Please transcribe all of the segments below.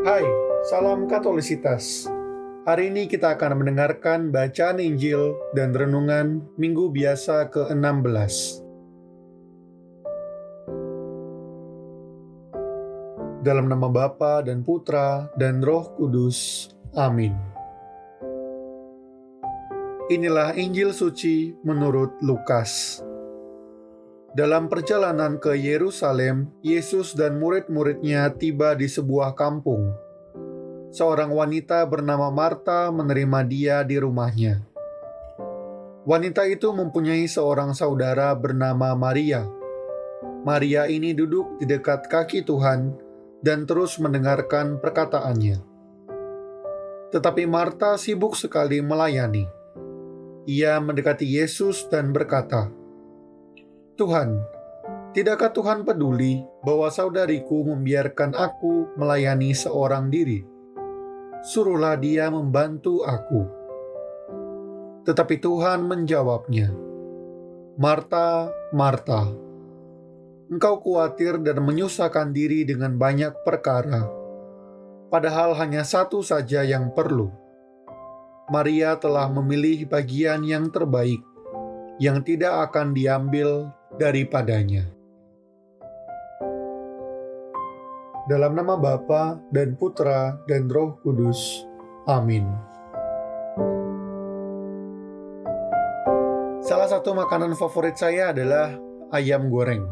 Hai, salam Katolisitas. Hari ini kita akan mendengarkan bacaan Injil dan renungan Minggu Biasa ke-16. Dalam nama Bapa dan Putra dan Roh Kudus. Amin. Inilah Injil suci menurut Lukas. Dalam perjalanan ke Yerusalem, Yesus dan murid-muridnya tiba di sebuah kampung. Seorang wanita bernama Marta menerima dia di rumahnya. Wanita itu mempunyai seorang saudara bernama Maria. Maria ini duduk di dekat kaki Tuhan dan terus mendengarkan perkataannya. Tetapi Marta sibuk sekali melayani. Ia mendekati Yesus dan berkata, "Tuhan, tidakkah Tuhan peduli bahwa saudariku membiarkan aku melayani seorang diri? Suruhlah dia membantu aku." Tetapi Tuhan menjawabnya, "Marta, Marta, engkau khawatir dan menyusahkan diri dengan banyak perkara, padahal hanya satu saja yang perlu. Maria telah memilih bagian yang terbaik, yang tidak akan diambil daripadanya." Dalam nama Bapa dan Putra dan Roh Kudus. Amin. Salah satu makanan favorit saya adalah ayam goreng.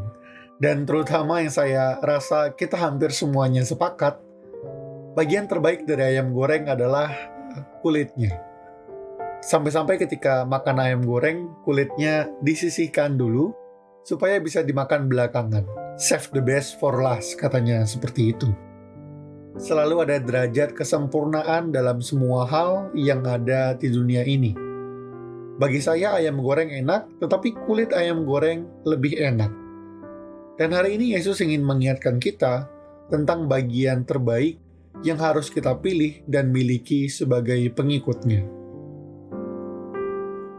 Dan terutama yang saya rasa kita hampir semuanya sepakat, bagian terbaik dari ayam goreng adalah kulitnya. Sampai-sampai ketika makan ayam goreng, kulitnya disisihkan dulu supaya bisa dimakan belakangan. Save the best for last, katanya seperti itu. Selalu ada derajat kesempurnaan dalam semua hal yang ada di dunia ini. Bagi saya ayam goreng enak, tetapi kulit ayam goreng lebih enak. Dan hari ini Yesus ingin mengingatkan kita tentang bagian terbaik yang harus kita pilih dan miliki sebagai pengikutnya.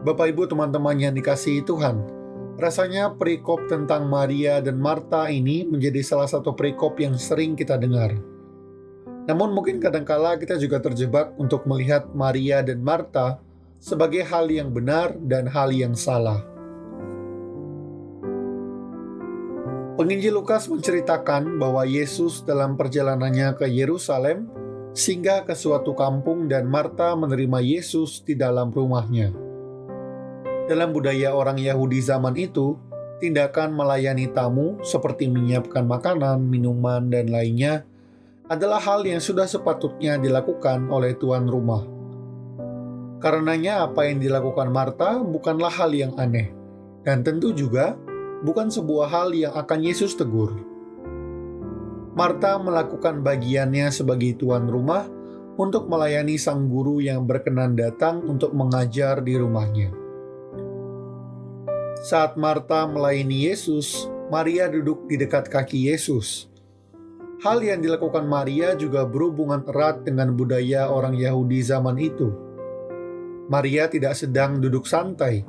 Bapak Ibu teman-teman yang dikasihi Tuhan, rasanya perikop tentang Maria dan Marta ini menjadi salah satu perikop yang sering kita dengar. Namun mungkin kadangkala kita juga terjebak untuk melihat Maria dan Marta sebagai hal yang benar dan hal yang salah. Penginjil Lukas menceritakan bahwa Yesus dalam perjalanannya ke Yerusalem singgah ke suatu kampung dan Marta menerima Yesus di dalam rumahnya. Dalam budaya orang Yahudi zaman itu, tindakan melayani tamu seperti menyiapkan makanan, minuman, dan lainnya adalah hal yang sudah sepatutnya dilakukan oleh tuan rumah. Karenanya apa yang dilakukan Marta bukanlah hal yang aneh, dan tentu juga bukan sebuah hal yang akan Yesus tegur. Marta melakukan bagiannya sebagai tuan rumah untuk melayani sang guru yang berkenan datang untuk mengajar di rumahnya. Saat Marta melayani Yesus, Maria duduk di dekat kaki Yesus. Hal yang dilakukan Maria juga berhubungan erat dengan budaya orang Yahudi zaman itu. Maria tidak sedang duduk santai.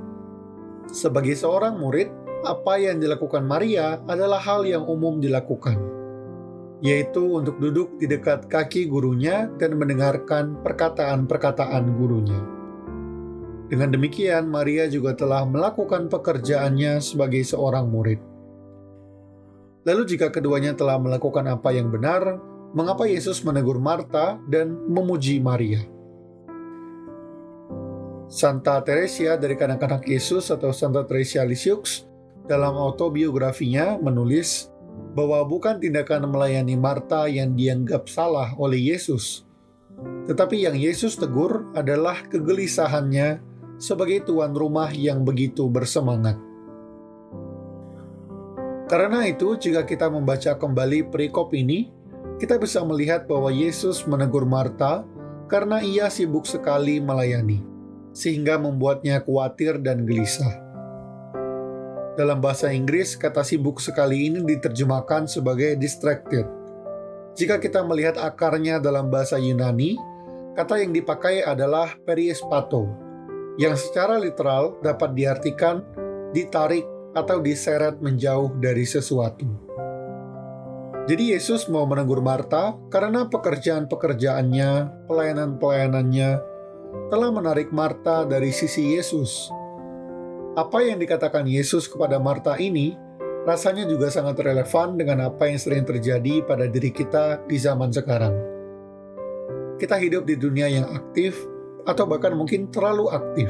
Sebagai seorang murid, apa yang dilakukan Maria adalah hal yang umum dilakukan, yaitu untuk duduk di dekat kaki gurunya dan mendengarkan perkataan-perkataan gurunya. Dengan demikian, Maria juga telah melakukan pekerjaannya sebagai seorang murid. Lalu jika keduanya telah melakukan apa yang benar, mengapa Yesus menegur Marta dan memuji Maria? Santa Teresia dari Kanak-kanak Yesus atau Santa Teresia Lisieux dalam autobiografinya menulis bahwa bukan tindakan melayani Marta yang dianggap salah oleh Yesus, tetapi yang Yesus tegur adalah kegelisahannya sebagai tuan rumah yang begitu bersemangat. Karena itu, jika kita membaca kembali perikop ini, kita bisa melihat bahwa Yesus menegur Marta karena ia sibuk sekali melayani, sehingga membuatnya khawatir dan gelisah. Dalam bahasa Inggris, kata sibuk sekali ini diterjemahkan sebagai distracted. Jika kita melihat akarnya dalam bahasa Yunani, kata yang dipakai adalah periespato, yang secara literal dapat diartikan ditarik atau diseret menjauh dari sesuatu. Jadi Yesus mau menegur Marta karena pekerjaan-pekerjaannya, pelayanan-pelayanannya telah menarik Marta dari sisi Yesus. Apa yang dikatakan Yesus kepada Marta ini rasanya juga sangat relevan dengan apa yang sering terjadi pada diri kita di zaman sekarang. Kita hidup di dunia yang aktif atau bahkan mungkin terlalu aktif.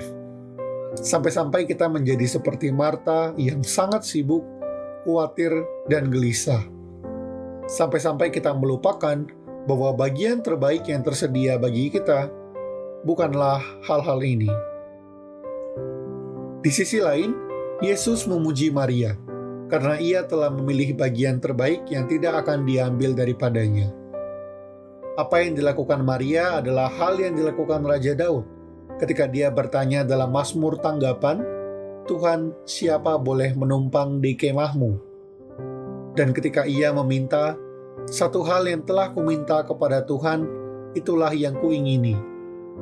Sampai-sampai kita menjadi seperti Marta yang sangat sibuk, khawatir, dan gelisah. Sampai-sampai kita melupakan bahwa bagian terbaik yang tersedia bagi kita bukanlah hal-hal ini. Di sisi lain, Yesus memuji Maria karena ia telah memilih bagian terbaik yang tidak akan diambil daripadanya. Apa yang dilakukan Maria adalah hal yang dilakukan Raja Daud ketika dia bertanya dalam Mazmur tanggapan, "Tuhan, siapa boleh menumpang di kemahmu?" Dan ketika ia meminta, "Satu hal yang telah kuminta kepada Tuhan, itulah yang kuingini,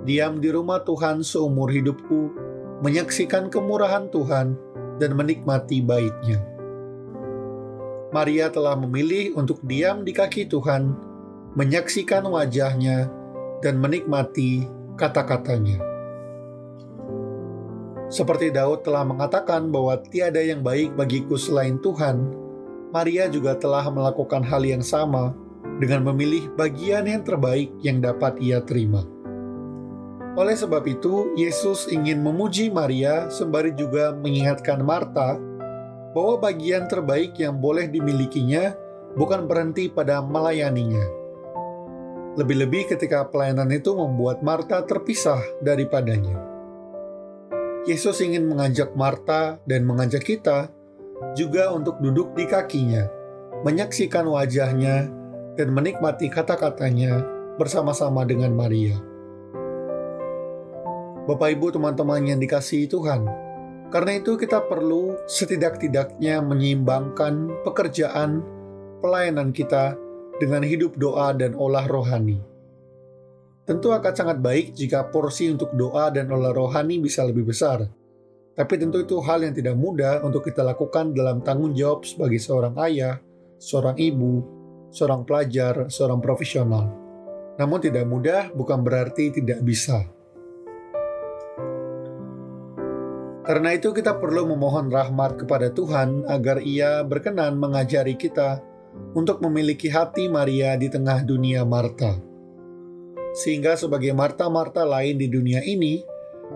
diam di rumah Tuhan seumur hidupku, menyaksikan kemurahan Tuhan, dan menikmati bait-Nya." Maria telah memilih untuk diam di kaki Tuhan, menyaksikan wajah-Nya, dan menikmati kata-katanya. Seperti Daud telah mengatakan bahwa tiada yang baik bagiku selain Tuhan, Maria juga telah melakukan hal yang sama dengan memilih bagian yang terbaik yang dapat ia terima. Oleh sebab itu, Yesus ingin memuji Maria sembari juga mengingatkan Marta bahwa bagian terbaik yang boleh dimilikinya bukan berhenti pada melayaninya. Lebih-lebih ketika pelayanan itu membuat Marta terpisah daripadanya. Yesus ingin mengajak Marta dan mengajak kita juga untuk duduk di kakinya, menyaksikan wajahnya, dan menikmati kata-katanya bersama-sama dengan Maria. Bapak Ibu teman-teman yang dikasihi Tuhan, karena itu kita perlu setidak-tidaknya menyeimbangkan pekerjaan, pelayanan kita dengan hidup doa dan olah rohani. Tentu akan sangat baik jika porsi untuk doa dan olah rohani bisa lebih besar. Tapi tentu itu hal yang tidak mudah untuk kita lakukan dalam tanggung jawab sebagai seorang ayah, seorang ibu, seorang pelajar, seorang profesional. Namun tidak mudah bukan berarti tidak bisa. Karena itu kita perlu memohon rahmat kepada Tuhan agar Ia berkenan mengajari kita untuk memiliki hati Maria di tengah dunia Marta. Sehingga sebagai Marta-Marta lain di dunia ini,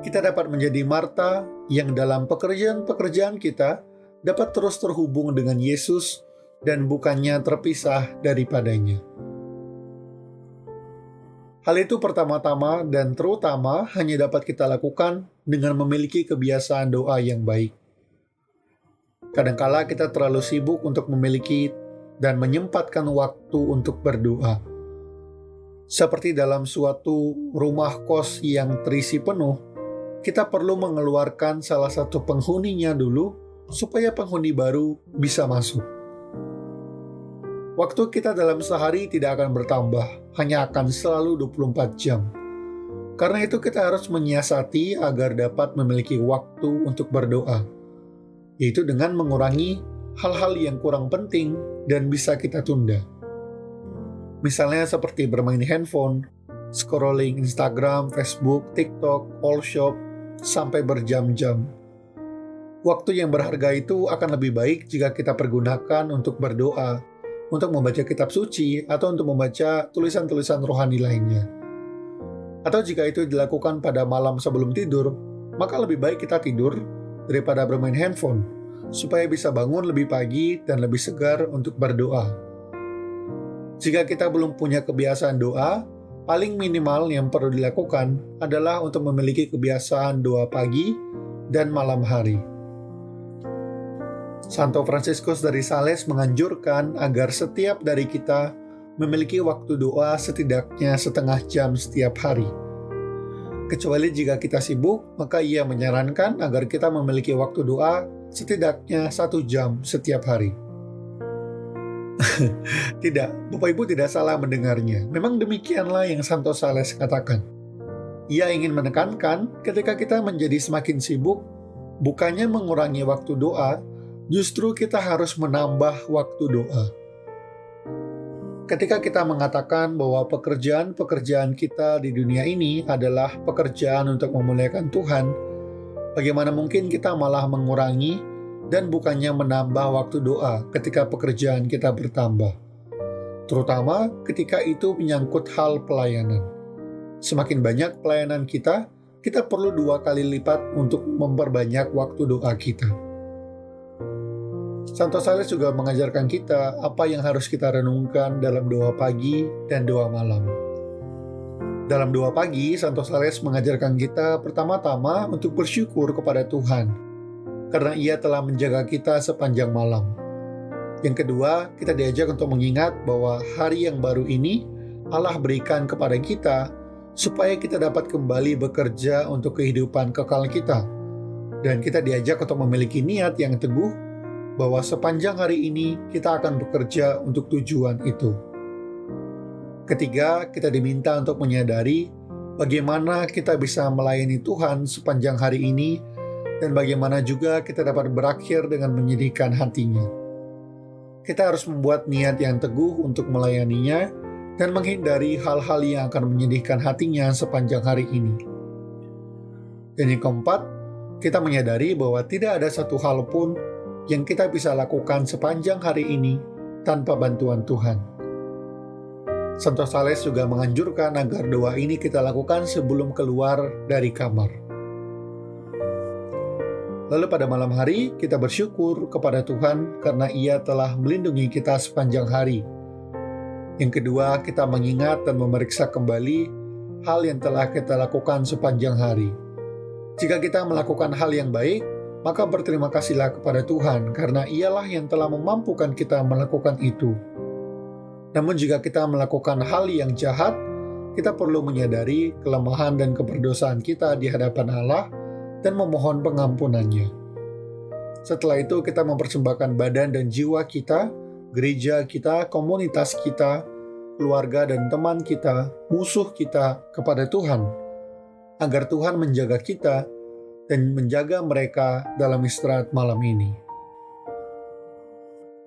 kita dapat menjadi Marta yang dalam pekerjaan-pekerjaan kita dapat terus terhubung dengan Yesus dan bukannya terpisah daripadanya. Hal itu pertama-tama dan terutama hanya dapat kita lakukan dengan memiliki kebiasaan doa yang baik. Kadangkala kita terlalu sibuk untuk memiliki dan menyempatkan waktu untuk berdoa. Seperti dalam suatu rumah kos yang terisi penuh, kita perlu mengeluarkan salah satu penghuninya dulu supaya penghuni baru bisa masuk. Waktu kita dalam sehari tidak akan bertambah, hanya akan selalu 24 jam. Karena itu kita harus menyiasati agar dapat memiliki waktu untuk berdoa, yaitu dengan mengurangi hal-hal yang kurang penting dan bisa kita tunda. Misalnya seperti bermain handphone, scrolling Instagram, Facebook, TikTok, all shop, sampai berjam-jam. Waktu yang berharga itu akan lebih baik jika kita pergunakan untuk berdoa, untuk membaca kitab suci, atau untuk membaca tulisan-tulisan rohani lainnya. Atau jika itu dilakukan pada malam sebelum tidur, maka lebih baik kita tidur daripada bermain handphone, supaya bisa bangun lebih pagi dan lebih segar untuk berdoa. Jika kita belum punya kebiasaan doa, paling minimal yang perlu dilakukan adalah untuk memiliki kebiasaan doa pagi dan malam hari. Santo Fransiskus dari Sales menganjurkan agar setiap dari kita memiliki waktu doa setidaknya setengah jam setiap hari. Kecuali jika kita sibuk, maka ia menyarankan agar kita memiliki waktu doa setidaknya 1 jam setiap hari. Tidak, Bapak Ibu tidak salah mendengarnya. Memang demikianlah yang Santo Sales katakan. Ia ingin menekankan ketika kita menjadi semakin sibuk, bukannya mengurangi waktu doa, justru kita harus menambah waktu doa. Ketika kita mengatakan bahwa pekerjaan-pekerjaan kita di dunia ini adalah pekerjaan untuk memuliakan Tuhan, bagaimana mungkin kita malah mengurangi dan bukannya menambah waktu doa ketika pekerjaan kita bertambah? Terutama ketika itu menyangkut hal pelayanan. Semakin banyak pelayanan kita perlu 2 kali lipat untuk memperbanyak waktu doa kita. Santo Sales juga mengajarkan kita apa yang harus kita renungkan dalam doa pagi dan doa malam. Dalam doa pagi, Santo Sales mengajarkan kita pertama-tama untuk bersyukur kepada Tuhan, karena Ia telah menjaga kita sepanjang malam. Yang kedua, kita diajak untuk mengingat bahwa hari yang baru ini Allah berikan kepada kita supaya kita dapat kembali bekerja untuk kehidupan kekal kita. Dan kita diajak untuk memiliki niat yang teguh bahwa sepanjang hari ini kita akan bekerja untuk tujuan itu. Ketiga, kita diminta untuk menyadari bagaimana kita bisa melayani Tuhan sepanjang hari ini dan bagaimana juga kita dapat berakhir dengan menyedihkan hatinya. Kita harus membuat niat yang teguh untuk melayaninya dan menghindari hal-hal yang akan menyedihkan hatinya sepanjang hari ini. Dan yang keempat, kita menyadari bahwa tidak ada satu hal pun yang kita bisa lakukan sepanjang hari ini tanpa bantuan Tuhan. Santo Sales juga menganjurkan agar doa ini kita lakukan sebelum keluar dari kamar. Lalu pada malam hari, kita bersyukur kepada Tuhan karena Ia telah melindungi kita sepanjang hari. Yang kedua, kita mengingat dan memeriksa kembali hal yang telah kita lakukan sepanjang hari. Jika kita melakukan hal yang baik, maka berterima kasihlah kepada Tuhan karena Ialah yang telah memampukan kita melakukan itu. Namun jika kita melakukan hal yang jahat, kita perlu menyadari kelemahan dan keberdosaan kita di hadapan Allah dan memohon pengampunannya. Setelah itu kita mempersembahkan badan dan jiwa kita, gereja kita, komunitas kita, keluarga dan teman kita, musuh kita kepada Tuhan, agar Tuhan menjaga kita dan menjaga mereka dalam istirahat malam ini.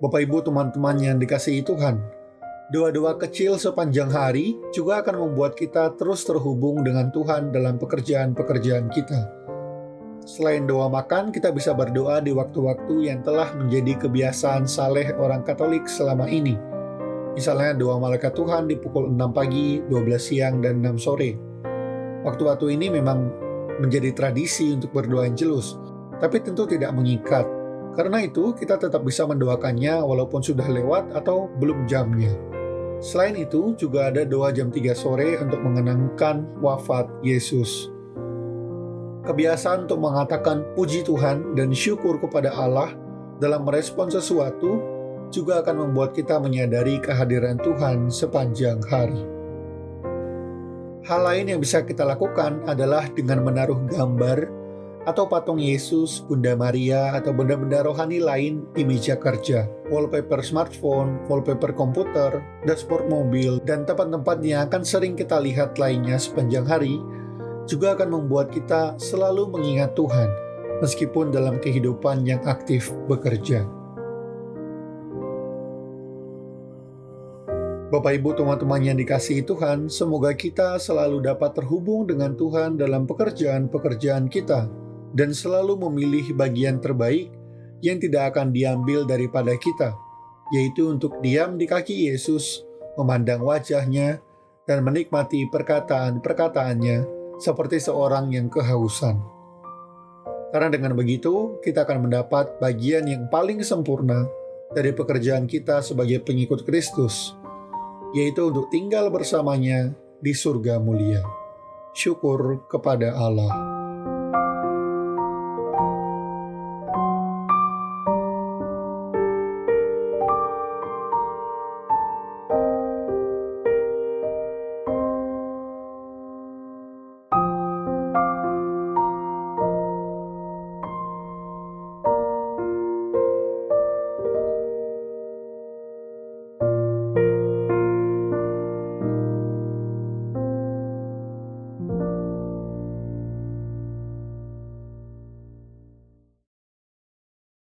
Bapak Ibu teman-teman yang dikasihi Tuhan, doa-doa kecil sepanjang hari juga akan membuat kita terus terhubung dengan Tuhan dalam pekerjaan-pekerjaan kita. Selain doa makan, kita bisa berdoa di waktu-waktu yang telah menjadi kebiasaan saleh orang Katolik selama ini. Misalnya doa malaikat Tuhan di pukul 6 pagi, 12 siang, dan 6 sore. Waktu-waktu ini memang menjadi tradisi untuk berdoa Angelus, tapi tentu tidak mengikat. Karena itu, kita tetap bisa mendoakannya walaupun sudah lewat atau belum jamnya. Selain itu, juga ada doa jam 3 sore untuk mengenangkan wafat Yesus. Kebiasaan untuk mengatakan puji Tuhan dan syukur kepada Allah dalam merespon sesuatu juga akan membuat kita menyadari kehadiran Tuhan sepanjang hari. Hal lain yang bisa kita lakukan adalah dengan menaruh gambar atau patung Yesus, Bunda Maria, atau benda-benda rohani lain di meja kerja, wallpaper smartphone, wallpaper komputer, dashboard mobil, dan tempat-tempat yang akan sering kita lihat lainnya sepanjang hari, juga akan membuat kita selalu mengingat Tuhan, meskipun dalam kehidupan yang aktif bekerja. Bapak Ibu teman-teman yang dikasihi Tuhan, semoga kita selalu dapat terhubung dengan Tuhan dalam pekerjaan-pekerjaan kita dan selalu memilih bagian terbaik yang tidak akan diambil daripada kita, yaitu untuk diam di kaki Yesus, memandang wajahnya, dan menikmati perkataan-perkataannya seperti seorang yang kehausan. Karena dengan begitu, kita akan mendapat bagian yang paling sempurna dari pekerjaan kita sebagai pengikut Kristus, yaitu untuk tinggal bersamanya di surga mulia. Syukur kepada Allah.